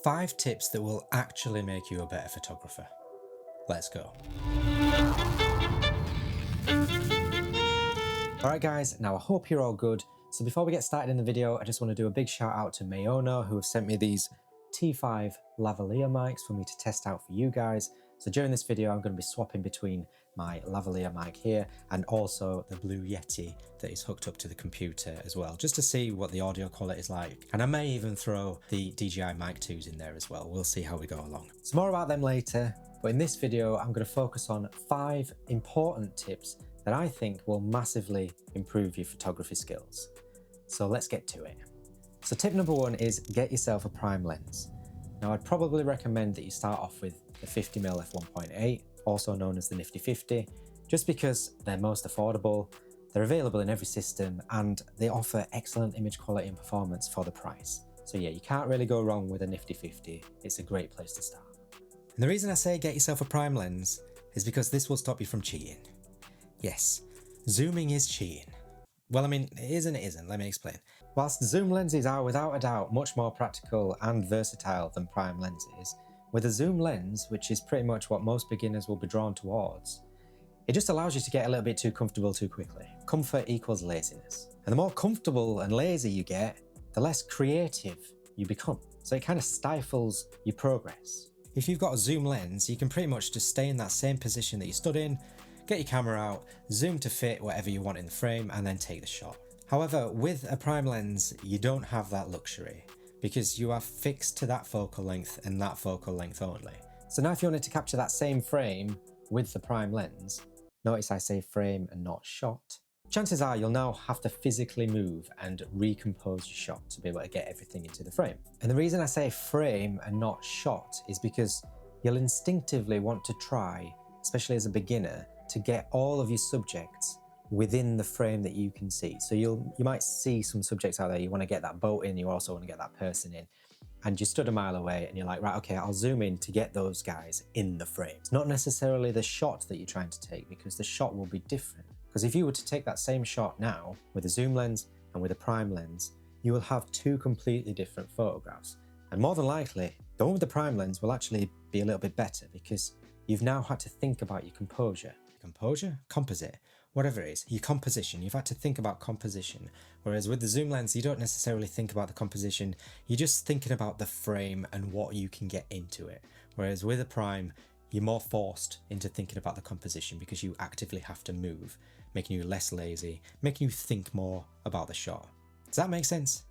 5 tips that will actually make you a better photographer. Let's go. Alright guys, now I hope you're all good. So before we get started in the video, I just want to do a big shout out to Moano who have sent me these T5 lavalier mics for me to test out for you guys. So during this video, I'm going to be swapping between my lavalier mic here and also the Blue Yeti that is hooked up to the computer as well, just to see what the audio quality is like. And I may even throw the DJI Mic 2s in there as well. We'll see how we go along. So more about them later, but in this video, I'm going to focus on 5 important tips that I think will massively improve your photography skills. So let's get to it. So tip number 1 is get yourself a prime lens. Now I'd probably recommend that you start off with the 50mm f1.8, also known as the Nifty 50, just because they're most affordable, they're available in every system, and they offer excellent image quality and performance for the price. So yeah, you can't really go wrong with a Nifty 50. It's a great place to start. And the reason I say get yourself a prime lens is because this will stop you from cheating. Yes, zooming is cheating. Well, I mean, it is and it isn't, let me explain. Whilst zoom lenses are without a doubt much more practical and versatile than prime lenses, with a zoom lens, which is pretty much what most beginners will be drawn towards, it just allows you to get a little bit too comfortable too quickly. Comfort equals laziness. And the more comfortable and lazy you get, the less creative you become. So it kind of stifles your progress. If you've got a zoom lens, you can pretty much just stay in that same position that you stood in, get your camera out, zoom to fit whatever you want in the frame, and then take the shot. However, with a prime lens, you don't have that luxury because you are fixed to that focal length and that focal length only. So now if you wanted to capture that same frame with the prime lens, notice I say frame and not shot, chances are you'll now have to physically move and recompose your shot to be able to get everything into the frame. And the reason I say frame and not shot is because you'll instinctively want to try, especially as a beginner, to get all of your subjects within the frame that you can see. So you might see some subjects out there, you want to get that boat in, you also want to get that person in, and you stood a mile away and you're like, right, okay, I'll zoom in to get those guys in the frame. It's not necessarily the shot that you're trying to take, because the shot will be different. Because if you were to take that same shot now with a zoom lens and with a prime lens, you will have 2 completely different photographs. And more than likely, the one with the prime lens will actually be a little bit better because you've now had to think about your composure, composite, whatever it is, your composition. You've had to think about composition. Whereas with the zoom lens, you don't necessarily think about the composition. You're just thinking about the frame and what you can get into it. Whereas with a prime, you're more forced into thinking about the composition because you actively have to move, making you less lazy, making you think more about the shot. Does that make sense?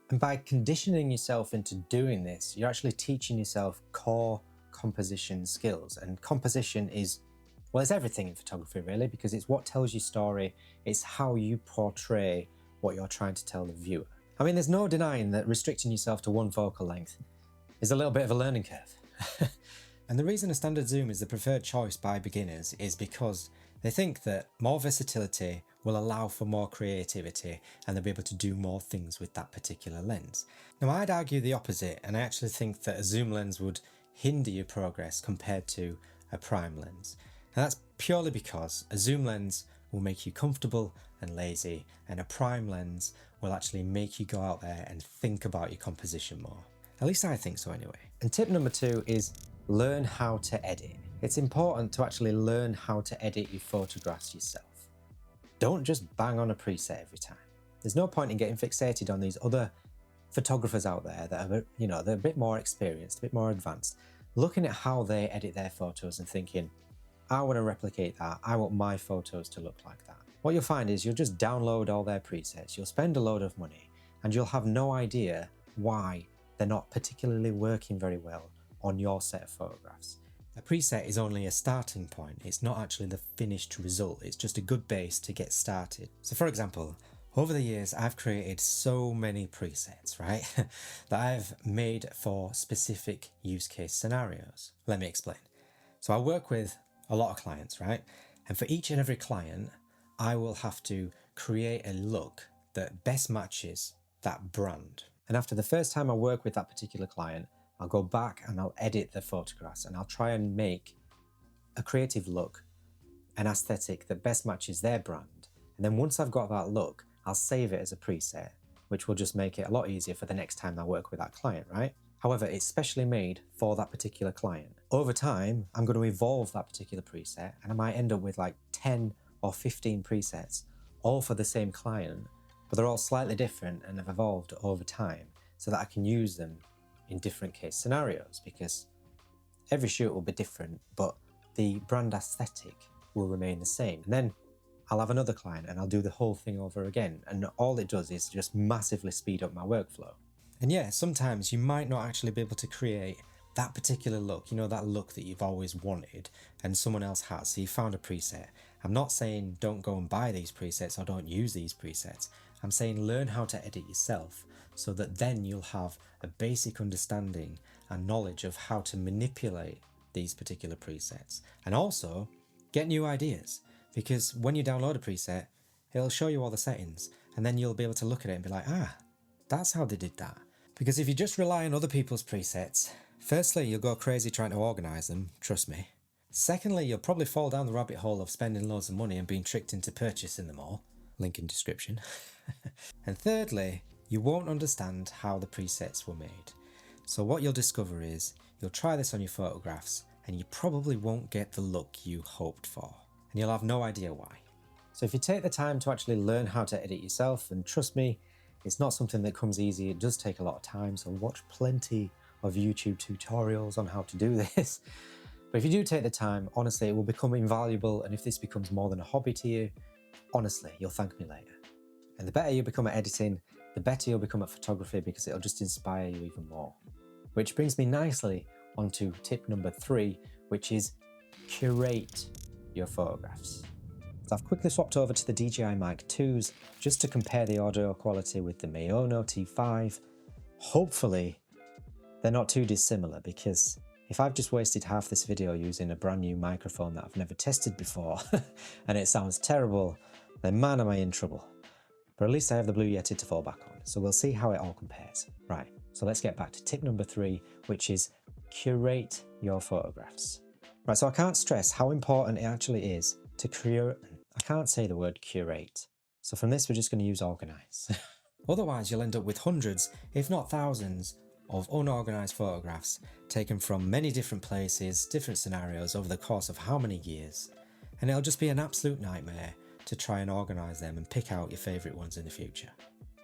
And by conditioning yourself into doing this, you're actually teaching yourself core composition skills. And composition is, well, it's everything in photography really, because it's what tells your story, it's how you portray what you're trying to tell the viewer. I mean, there's no denying that restricting yourself to one focal length is a little bit of a learning curve. And the reason a standard zoom is the preferred choice by beginners is because they think that more versatility will allow for more creativity and they'll be able to do more things with that particular lens. Now, I'd argue the opposite, and I actually think that a zoom lens would hinder your progress compared to a prime lens. And that's purely because a zoom lens will make you comfortable and lazy, and a prime lens will actually make you go out there and think about your composition more. At least I think so anyway. And tip number 2 is learn how to edit. It's important to actually learn how to edit your photographs yourself. Don't just bang on a preset every time. There's no point in getting fixated on these other photographers out there that are, they're a bit more experienced, a bit more advanced, looking at how they edit their photos and thinking, I want to replicate that. I want my photos to look like that. What you'll find is you'll just download all their presets, you'll spend a load of money, and you'll have no idea why they're not particularly working very well on your set of photographs. A preset is only a starting point. It's not actually the finished result. It's just a good base to get started. So for example, over the years, I've created so many presets, right, that I've made for specific use case scenarios. Let me explain. So I work with a lot of clients, right? And for each and every client, I will have to create a look that best matches that brand. And after the first time I work with that particular client, I'll go back and I'll edit the photographs and I'll try and make a creative look, an aesthetic that best matches their brand. And then once I've got that look, I'll save it as a preset, which will just make it a lot easier for the next time I work with that client, right? However, it's specially made for that particular client. Over time, I'm going to evolve that particular preset, and I might end up with like 10 or 15 presets, all for the same client, but they're all slightly different and have evolved over time so that I can use them in different case scenarios, because every shoot will be different, but the brand aesthetic will remain the same. And then I'll have another client and I'll do the whole thing over again. And all it does is just massively speed up my workflow. And yeah, sometimes you might not actually be able to create that particular look, you know, that look that you've always wanted and someone else has. So you found a preset. I'm not saying don't go and buy these presets or don't use these presets. I'm saying learn how to edit yourself so that then you'll have a basic understanding and knowledge of how to manipulate these particular presets. And also get new ideas, because when you download a preset, it'll show you all the settings and then you'll be able to look at it and be like, ah, that's how they did that. Because if you just rely on other people's presets, firstly, you'll go crazy trying to organize them, trust me. Secondly, you'll probably fall down the rabbit hole of spending loads of money and being tricked into purchasing them all. Link in description. And thirdly, you won't understand how the presets were made. So what you'll discover is, you'll try this on your photographs and you probably won't get the look you hoped for. And you'll have no idea why. So if you take the time to actually learn how to edit yourself, and trust me, it's not something that comes easy, it does take a lot of time, so watch plenty of YouTube tutorials on how to do this. But if you do take the time, honestly, it will become invaluable, and if this becomes more than a hobby to you, honestly, you'll thank me later. And the better you become at editing, the better you'll become at photography, because it'll just inspire you even more. Which brings me nicely onto tip number 3, which is curate your photographs. So I've quickly swapped over to the DJI Mic 2s just to compare the audio quality with the Moano T5. Hopefully they're not too dissimilar, because if I've just wasted half this video using a brand new microphone that I've never tested before and it sounds terrible, then man am I in trouble. But at least I have the Blue Yeti to fall back on, so we'll see how it all compares. Right, so let's get back to tip number 3, which is curate your photographs. Right, so I can't stress how important it actually is to curate. I can't say the word curate. So from this, we're just going to use organize. Otherwise, you'll end up with hundreds, if not thousands, of unorganized photographs taken from many different places, different scenarios over the course of how many years. And it'll just be an absolute nightmare to try and organize them and pick out your favorite ones in the future.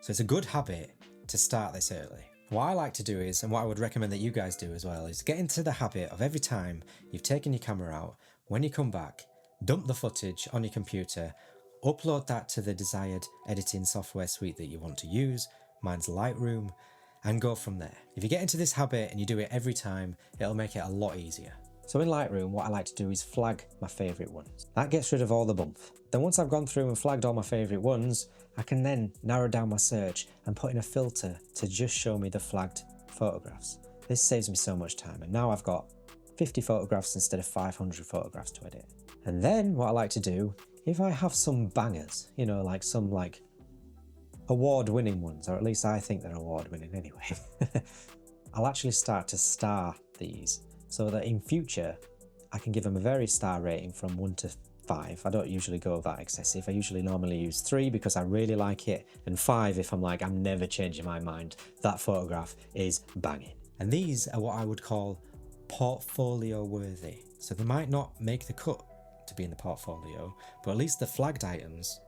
So it's a good habit to start this early. What I like to do is, and what I would recommend that you guys do as well, is get into the habit of every time you've taken your camera out, when you come back, dump the footage on your computer, upload that to the desired editing software suite that you want to use, mine's Lightroom, and go from there. If you get into this habit and you do it every time, it'll make it a lot easier. So in Lightroom, what I like to do is flag my favorite ones. That gets rid of all the bump. Then once I've gone through and flagged all my favorite ones, I can then narrow down my search and put in a filter to just show me the flagged photographs. This saves me so much time, and now I've got 50 photographs instead of 500 photographs to edit. And then what I like to do, if I have some bangers, you know, like some award-winning ones, or at least I think they're award-winning anyway, I'll actually start to star these so that in future I can give them a varied star rating from 1 to 5. I don't usually go that excessive. I usually normally use 3 because I really like it, and 5 if I'm like, I'm never changing my mind, that photograph is banging. And these are what I would call portfolio worthy. So they might not make the cut to be in the portfolio, but at least the flagged items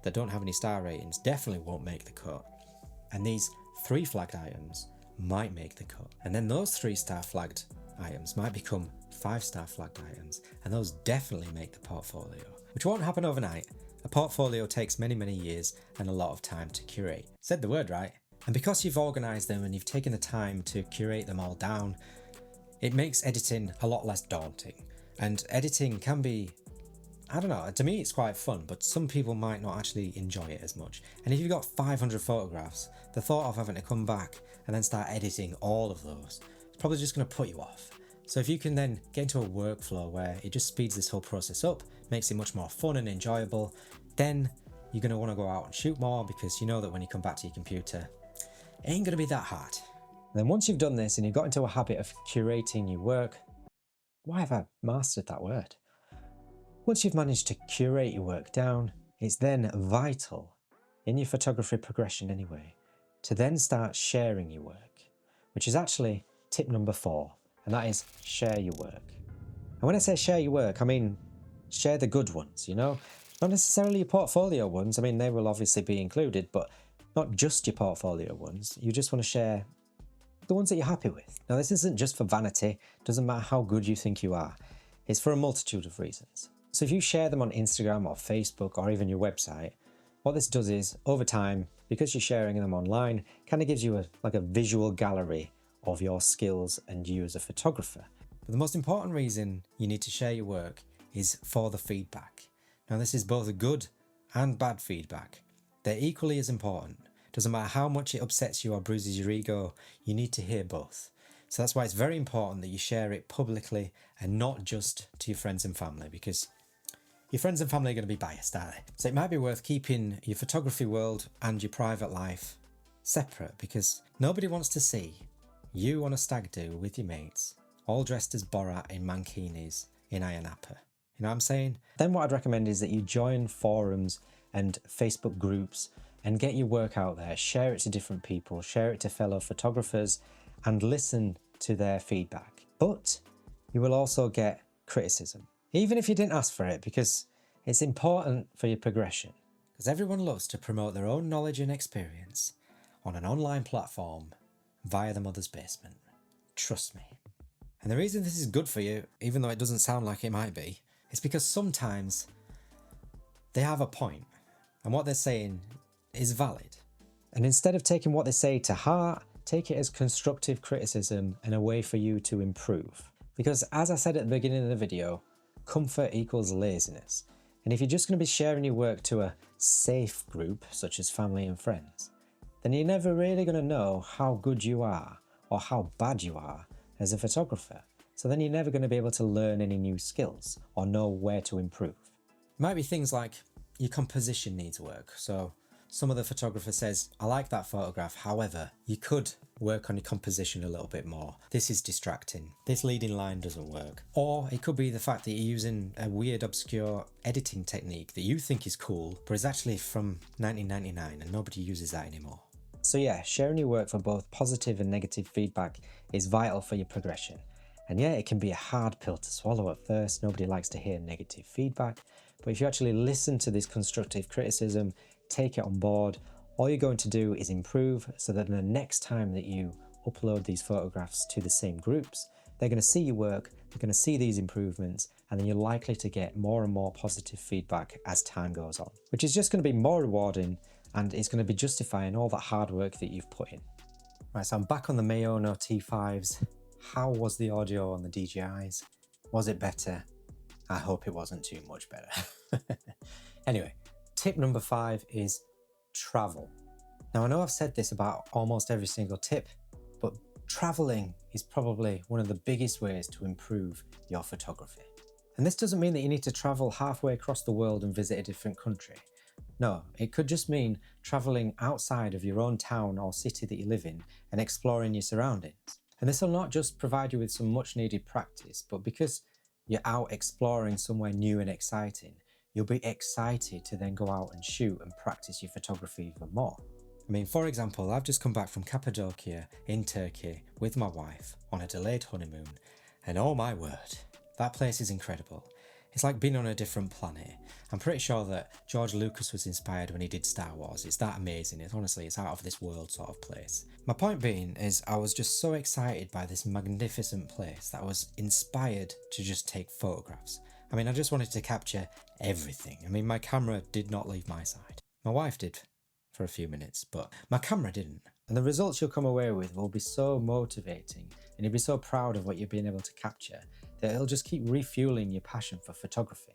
that don't have any star ratings definitely won't make the cut. And these 3 flagged items might make the cut. And then those 3-star flagged items might become 5-star flagged items, and those definitely make the portfolio, which won't happen overnight. A portfolio takes many, many years and a lot of time to curate. Said the word right. And because you've organized them and you've taken the time to curate them all down, it makes editing a lot less daunting. And editing can be, I don't know, to me it's quite fun, but some people might not actually enjoy it as much. And if you've got 500 photographs, the thought of having to come back and then start editing all of those is probably just going to put you off. So if you can then get into a workflow where it just speeds this whole process up, makes it much more fun and enjoyable, then you're going to want to go out and shoot more, because you know that when you come back to your computer, it ain't going to be that hard. And then once you've done this and you've got into a habit of curating your work, why have I mastered that word? Once you've managed to curate your work down, it's then vital, in your photography progression anyway, to then start sharing your work. which is actually tip number 4, and that is share your work. And when I say share your work, I mean share the good ones, you know? Not necessarily your portfolio ones, I mean they will obviously be included, but not just your portfolio ones. You just want to share the ones that you're happy with. Now this isn't just for vanity, doesn't matter how good you think you are. It's for a multitude of reasons. So if you share them on Instagram or Facebook or even your website, what this does is, over time, because you're sharing them online, kind of gives you a visual gallery of your skills and you as a photographer. But the most important reason you need to share your work is for the feedback. Now this is both good and bad feedback. They're equally as important. Doesn't matter how much it upsets you or bruises your ego, you need to hear both. So that's why it's very important that you share it publicly and not just to your friends and family, because your friends and family are going to be biased, aren't they? So it might be worth keeping your photography world and your private life separate, because nobody wants to see you on a stag do with your mates, all dressed as Borat in mankinis in Ayia Napa. You know what I'm saying? Then what I'd recommend is that you join forums and Facebook groups and get your work out there, share it to different people, share it to fellow photographers, and listen to their feedback. But you will also get criticism, even if you didn't ask for it, because it's important for your progression. Because everyone loves to promote their own knowledge and experience on an online platform via the mother's basement. Trust me. And the reason this is good for you, even though it doesn't sound like it might be, is because sometimes they have a point, and what they're saying is valid. And instead of taking what they say to heart, take it as constructive criticism and a way for you to improve. Because as I said at the beginning of the video, comfort equals laziness. And if you're just going to be sharing your work to a safe group, such as family and friends, then you're never really going to know how good you are or how bad you are as a photographer. So then you're never going to be able to learn any new skills or know where to improve. It might be things like your composition needs work. So some of the photographer says, I like that photograph, however, you could work on your composition a little bit more. This is distracting. This leading line doesn't work. Or it could be the fact that you're using a weird, obscure editing technique that you think is cool, but is actually from 1999 and nobody uses that anymore. So yeah, sharing your work for both positive and negative feedback is vital for your progression. And yeah, it can be a hard pill to swallow at first. Nobody likes to hear negative feedback. But if you actually listen to this constructive criticism, take it on board, all you're going to do is improve, so that the next time that you upload these photographs to the same groups, they're going to see your work, they're going to see these improvements, and then you're likely to get more and more positive feedback as time goes on, which is just going to be more rewarding, and it's going to be justifying all that hard work that you've put in. Right, so I'm back on the Moano T5s. How was the audio on the DJIs? Was it better? I hope it wasn't too much better. Anyway, tip number 5 is travel. Now I know I've said this about almost every single tip, but traveling is probably one of the biggest ways to improve your photography. And this doesn't mean that you need to travel halfway across the world and visit a different country. No, it could just mean traveling outside of your own town or city that you live in and exploring your surroundings. And this will not just provide you with some much needed practice, but because you're out exploring somewhere new and exciting, you'll be excited to then go out and shoot and practice your photography even more. I mean, for example, I've just come back from Cappadocia in Turkey with my wife on a delayed honeymoon, and oh my word, that place is incredible. It's like being on a different planet. I'm pretty sure that George Lucas was inspired when he did Star Wars. It's that amazing. It's out of this world sort of place. My point being is I was just so excited by this magnificent place that I was inspired to just take photographs. I mean, I just wanted to capture everything. I mean, my camera did not leave my side. My wife did for a few minutes, but my camera didn't. And the results you'll come away with will be so motivating, and you'll be so proud of what you've been able to capture, that it'll just keep refueling your passion for photography.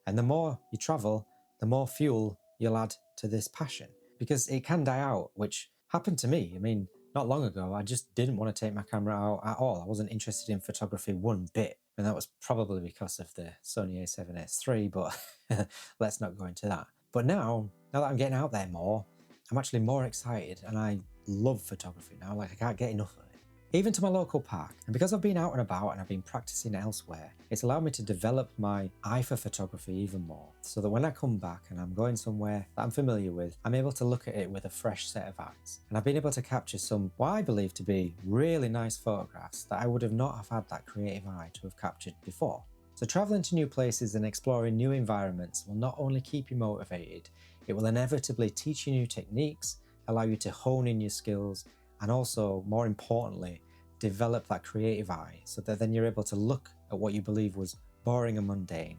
And the more you travel, the more fuel you'll add to this passion, because it can die out, which happened to me. I mean, not long ago, I just didn't want to take my camera out at all. I wasn't interested in photography one bit. And that was probably because of the Sony a7S III, but let's not go into that. But now that I'm getting out there more, I'm actually more excited, and I love photography now. Like, I can't get enough of it. even to my local park. And because I've been out and about and I've been practicing elsewhere, it's allowed me to develop my eye for photography even more, so that when I come back and I'm going somewhere that I'm familiar with, I'm able to look at it with a fresh set of eyes. And I've been able to capture some, what I believe to be really nice photographs that I would have not have had that creative eye to have captured before. So traveling to new places and exploring new environments will not only keep you motivated, it will inevitably teach you new techniques, allow you to hone in your skills, and also, more importantly, develop that creative eye so that then you're able to look at what you believe was boring and mundane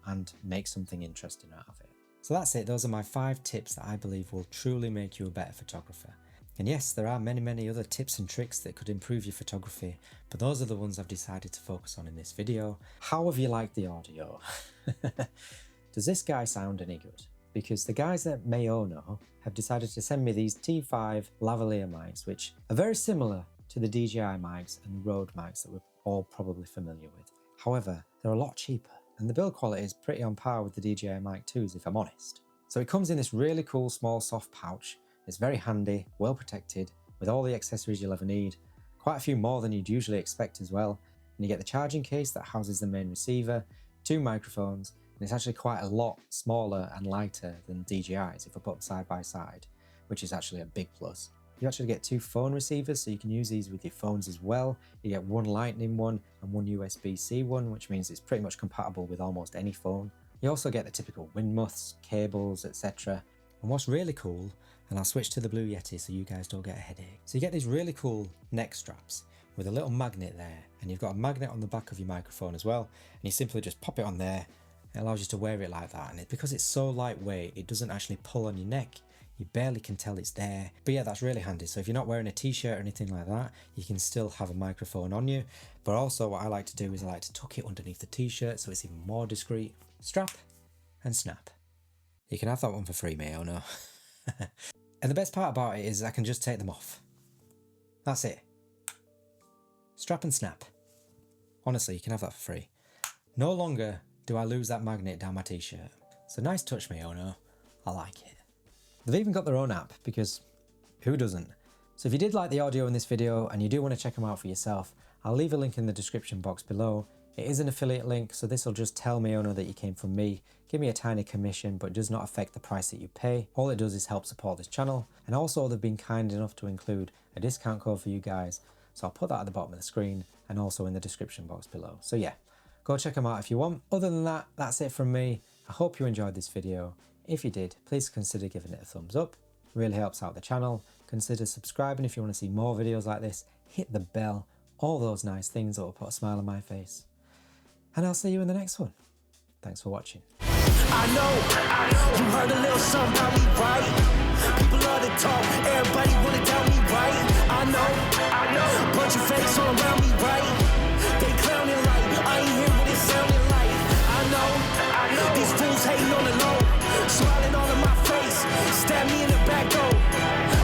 and make something interesting out of it. So that's it. Those are my 5 tips that I believe will truly make you a better photographer. And yes, there are many other tips and tricks that could improve your photography, but those are the ones I've decided to focus on in this video. How have you liked the audio? Does this guy sound any good? Because the guys at Moano have decided to send me these T5 lavalier mics, which are very similar to the DJI mics and the Rode mics that we're all probably familiar with. However, they're a lot cheaper, and the build quality is pretty on par with the DJI Mic 2s if I'm honest. So it comes in this really cool small soft pouch. It's very handy, well protected, with all the accessories you'll ever need, quite a few more than you'd usually expect as well. And you get the charging case that houses the main receiver, 2 microphones, and it's actually quite a lot smaller and lighter than DJI's if I put them side by side, which is actually a big plus. You actually get 2 phone receivers, so you can use these with your phones as well. You get 1 Lightning one and 1 USB-C one, which means it's pretty much compatible with almost any phone. You also get the typical wind muffs, cables, etc. And what's really cool, and I'll switch to the Blue Yeti so you guys don't get a headache. So you get these really cool neck straps with a little magnet there, and you've got a magnet on the back of your microphone as well, and you simply just pop it on there. It allows you to wear it like that, and because it's so lightweight, it doesn't actually pull on your neck. You barely can tell it's there. But yeah, that's really handy. So if you're not wearing a t-shirt or anything like that, you can still have a microphone on you. But also what I like to do is I like to tuck it underneath the t-shirt so it's even more discreet. Strap and snap. You can have that one for free, Moano. And the best part about it is I can just take them off. That's it. Strap and snap. Honestly, you can have that for free. No longer do I lose that magnet down my t-shirt. It's a nice touch, Moano. I like it. They've even got their own app, because who doesn't? So if you did like the audio in this video and you do want to check them out for yourself, I'll leave a link in the description box below. It is an affiliate link, so this will just tell Moano that you came from me, give me a tiny commission, but does not affect the price that you pay. All it does is help support this channel, and also they've been kind enough to include a discount code for you guys, so I'll put that at the bottom of the screen and also in the description box below. So yeah, go check them out if you want. Other than that, that's it from me. I hope you enjoyed this video. If you did, please consider giving it a thumbs up. It really helps out the channel. Consider subscribing if you want to see more videos like this. Hit the bell, all those nice things that will put a smile on my face. And I'll see you in the next one. Thanks for watching. I know, you heard a little something about me, right? People love to talk, everybody wanna tell me, right? I know, bunch of fakes all around me, right?